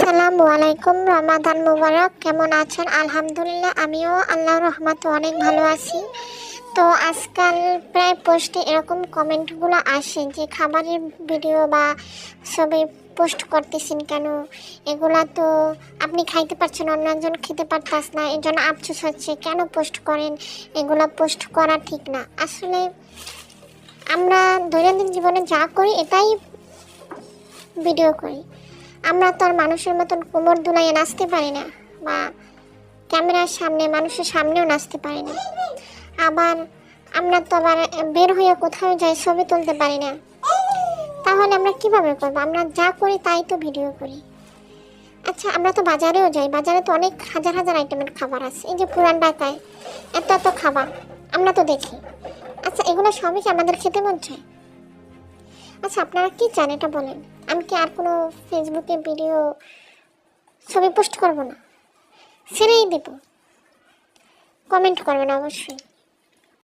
আসসালামু আলাইকুম, রমাদান মুবারক। কেমন আছেন? আলহামদুলিল্লাহ, আমিও আল্লাহর রহমতে অনেক ভালো আছি। তো আজকাল প্রায় পোস্টে এরকম কমেন্টগুলো আসে যে খাবারের ভিডিও বা ছবি পোস্ট করতেছেন কেন, এগুলা তো আপনি খাইতে পারছেন, অন্য একজন খেতে পারতাস না, এর জন্য আফসোস হচ্ছে, কেন পোস্ট করেন? এগুলা পোস্ট করা ঠিক না। আসলে আমরা দৈনন্দিন জীবনে যা করি এটাই ভিডিও করি। আমরা তো আর মানুষের মতন কোমর দুলাইয়ে নাচতে পারি না, বা ক্যামেরার সামনে মানুষের সামনেও নাচতে পারি না। আবার আমরা তো আবার বের হয়ে কোথাও যাই ছবি তুলতে পারি না। তাহলে আমরা কিভাবে করবো? আমরা যা করি তাই তো ভিডিও করি। আচ্ছা, আমরা তো বাজারেও যাই, বাজারে তো অনেক হাজার হাজার আইটেমের খাবার আছে। এই যে পুরান ঢাকায় এত এত খাবার আমরা তো দেখি। আচ্ছা, এগুলো সবই কি আমাদের খেতে মন চায়? আচ্ছা, আপনারা কি চান এটা বলেন। আমি কি আর কোনো ফেসবুকে ভিডিও ছবি পোস্ট করবো না? ছেড়েই দেব? কমেন্ট করবেন অবশ্যই।